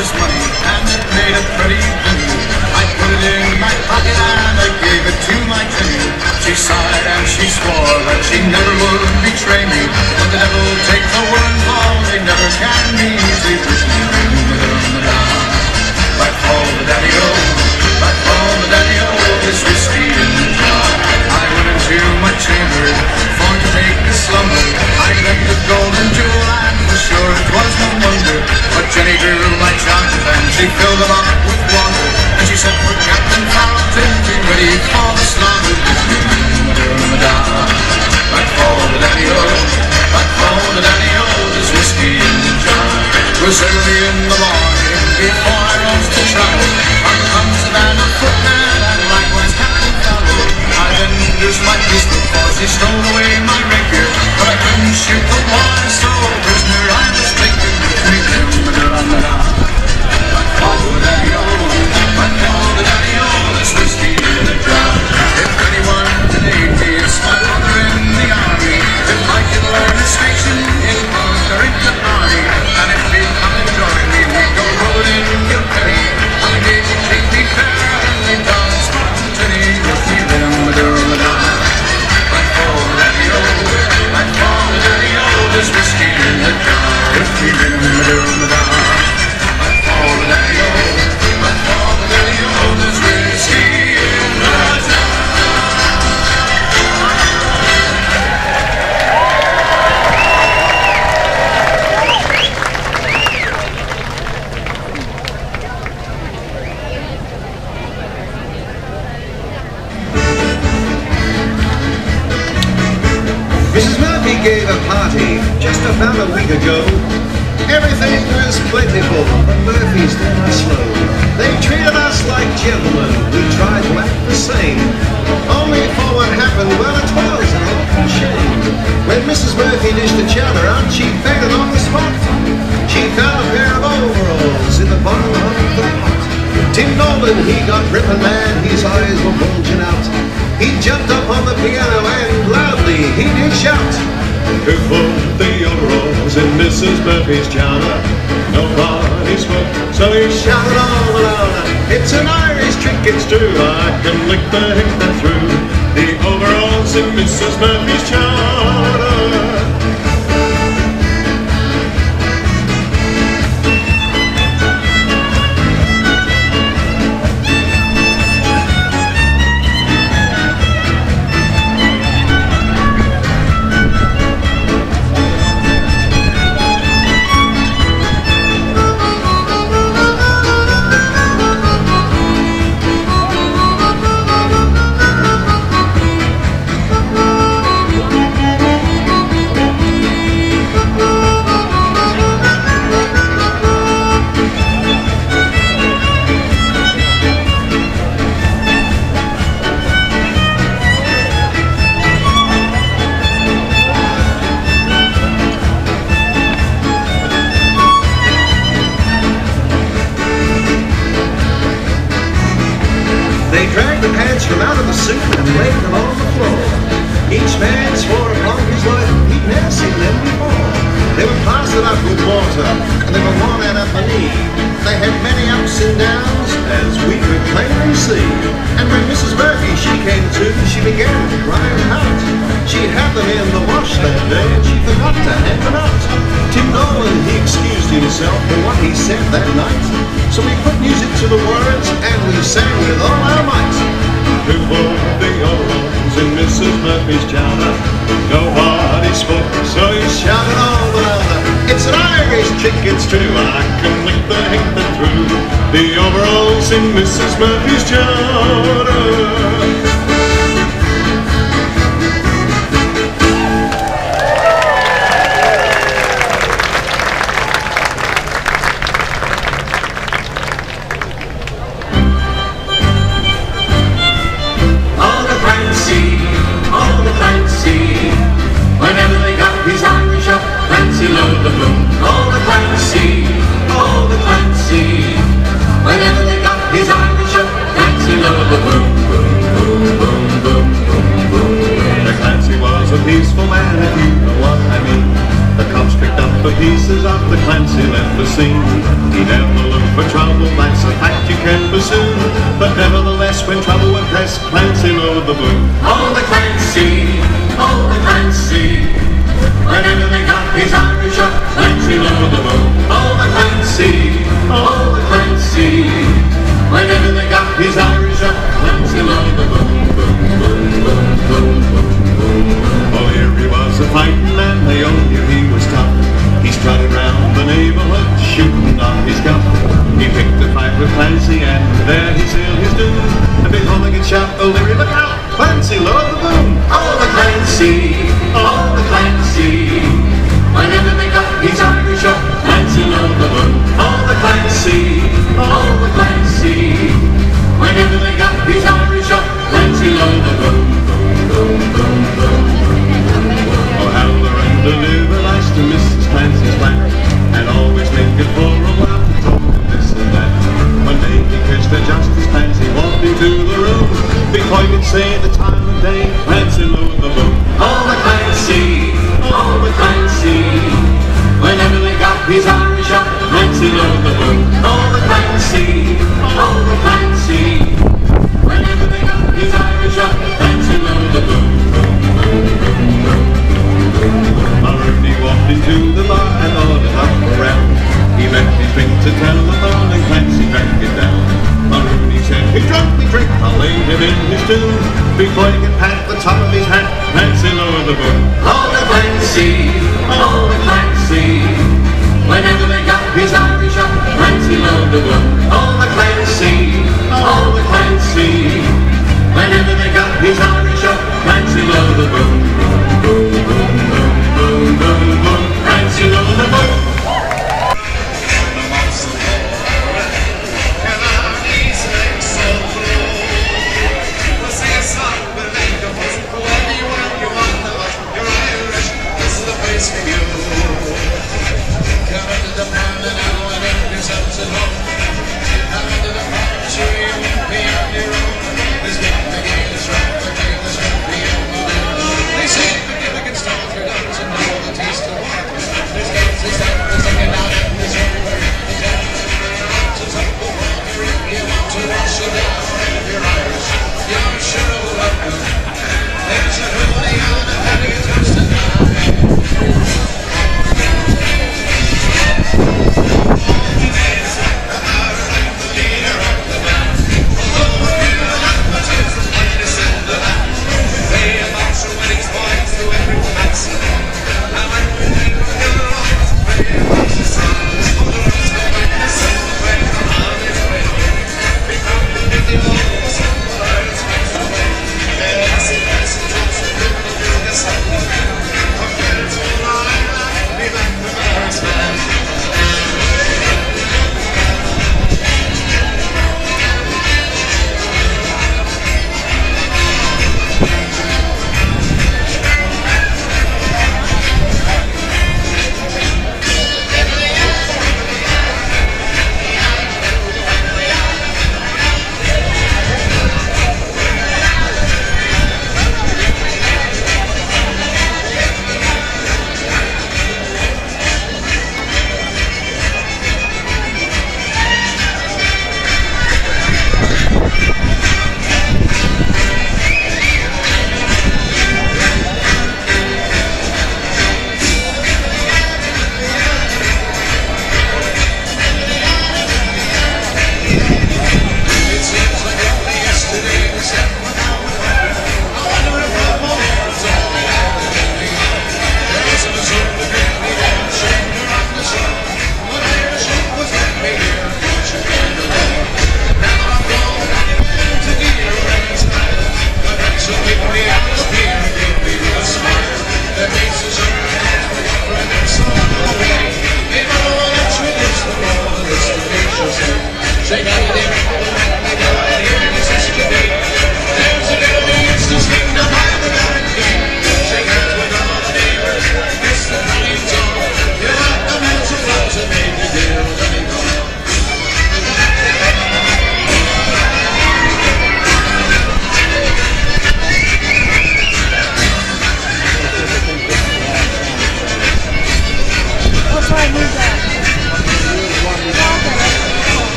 precious money, and it made a pretty penny. I put it in my pocket and I gave it to my Jenny. She sighed and she swore that she never would betray me. But the devil take the word and all, they never can be easy with me. Like all the daddy-o, like all the daddy-o, this whiskey in the jar. I went into my chamber for to take a slumber. I left the golden jewel and was sure it was no wonder. But Jenny drew my charms and she filled them up with water. And she said, for Captain Carlton, be ready for the slaughter. Like all the daddy-o, like all the daddy-o, this whiskey in the jar. It was early in the morning before I rose to travel. On comes the band of footmen and likewise Captain Fallow. I then produced my pistol for she stole away my rapier. But I couldn't shoot the boy, so prisoner I was taken. Like all the daddy-o, like all the daddy-o, this whiskey in the jar. If anyone today is my brother in the army, if I can learn a station in conquering the army, and if he come and join me, we go rolling in Kilkenny. I'll engage and treat me fair, and we dance spontaneity with me them like all the daddy-o, like all the daddy-o, this whiskey in the jar. If we them like all the daddy-o, like all the daddy-o, this whiskey in the jar. Mrs. Murphy gave a party just about a week ago. Everything was plentiful, but Murphys never slow. They treated us like gentlemen, we tried to act the same. Only for what happened, well, it was an awful shame. When Mrs. Murphy dished a chowder out, she fainted on the spot. She found a pair of overalls in the bottom of the pot. Tim Nolan, he got ripping mad, his eyes were bulging out. He jumped up on the piano and loudly he did shout, who put the overalls in Mrs. Murphy's chowder? Nobody spoke, so he shouted all the louder, it's an Irish trick, it's true, I can lick the hickory through the overalls in Mrs. Murphy's chowder. They dragged the pants from out of the suit and laid them on the floor. Each man swore upon his life he'd never seen them before. They were plastered up with water and they were worn out at the knee. They had many ups and downs, as we could plainly see. And when Mrs. Murphy, she came to, she began to cry out. She had them in the wash that day and she forgot to hand them out. Tim Nolan, he excused himself for what he said that night. So we put music to the words and we sang with all our might. Who bought the overalls in Mrs. Murphy's chowder? Nobody spoke, so he shouted all the louder, it's an Irish trick, it's true, I can lick the hickory through the overalls in Mrs. Murphy's chowder. Whenever they got his Irish up, Clancy load the boom. All the Clancy, whenever they got his Irish up, Clancy load the boom, boom, boom, boom, boom, boom, boom. The Clancy was a peaceful man, if you know what I mean. The cops picked up the pieces of the Clancy left the scene. He never looked For trouble, that's a fact you can pursue. But nevertheless, when trouble would press, Clancy lowered the boom. Oh, the Clancy, oh, the Clancy. Whenever they got his Irish up, Clancy lowered the boom. Oh, the Clancy, oh, the Clancy. Whenever they got his Irish up, Clancy lowered the boom. Boom, boom, boom, boom, boom, boom. Oh, here he was a fighting man, they all knew he was tough. He strutted round the neighbourhood, shooting off his gun. He picked a fight with Clancy, and there he sealed his doom. And before they could shout, oh, Larry, look out! Clancy lowered the boom. Oh, the Clancy, oh, the Clancy. Whenever they got his Irish up, Clancy lowered the boom. Oh, the Clancy, oh, the Clancy. Whenever they got his Irish up, Clancy lowered the boom. Boom, boom, boom, boom. Oh, how the rendezvous lies to Mrs. Clancy's flat, and always lingered for a while to talk of this and that. One day he kissed her just as Clancy walked into the room. Before you could say the time of day, Clancy lowered the boom. Oh, the Clancy, oh, the Clancy. Whenever they got his Irish up, Clancy lowered the boom. Oh, the Clancy, oh, the Clancy. Whenever they got his Irish up, Clancy lowered the boom. He walked into the bar and ordered up a round. He left his drink to tell the bar and Clancy drank it down. Marooney said, he drunk me drink, I'll lay him in his tomb. Before he could pat the top of his hat, Clancy lowered the boom. Oh, the Clancy, oh, the Clancy. Whenever they got his Irish up, Clancy lowered the boom. Oh, the Clancy, oh, the Clancy. Whenever they got his Irish up, Clancy lowered the boom. Boom, boom, boom, boom, boom, boom. Clancy lowered the boom.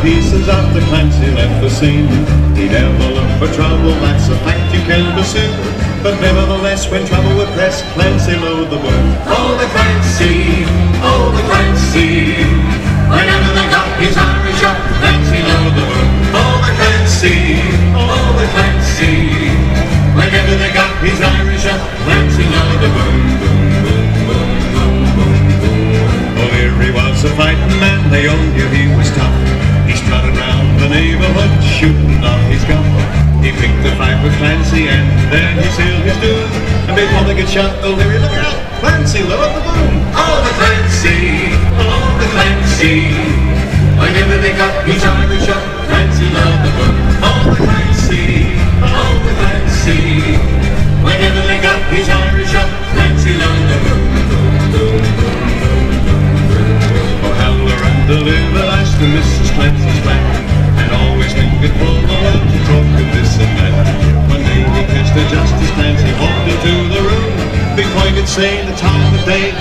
pieces after Clancy left the scene. He never looked for trouble, that's a fact you can assume. But nevertheless, when trouble would press, Clancy lowered the boom. Oh, the Clancy, oh, the Clancy. Whenever they got his Irish up, Clancy lowered the boom. Oh, the Clancy, oh, the Clancy. Whenever they got his Irish up, Clancy lowered the boom, boom, boom, boom, boom, boom, boom. Oh, here he was a fighting man, they all knew he was tough. He strutted round the neighbourhood, shooting off his gun. He picked a fight with Clancy and then he sealed his doom. And before they could shut, oh Larry, look out, Clancy lowered the boom. Oh, the Clancy, oh, the Clancy. Whenever they got his Irish up, Clancy lowered the boom. Oh, the Clancy, oh, the Clancy. Whenever they got his Irish up, Clancy lowered the boom, boom, boom, boom, boom, boom, boom. Oh, Howler and Deliver asked the Mrs. Clancy's back, and always lingered for the love to talk of this and that. One day he kissed her just as Clancy walked into the room. Before he could say the time of day,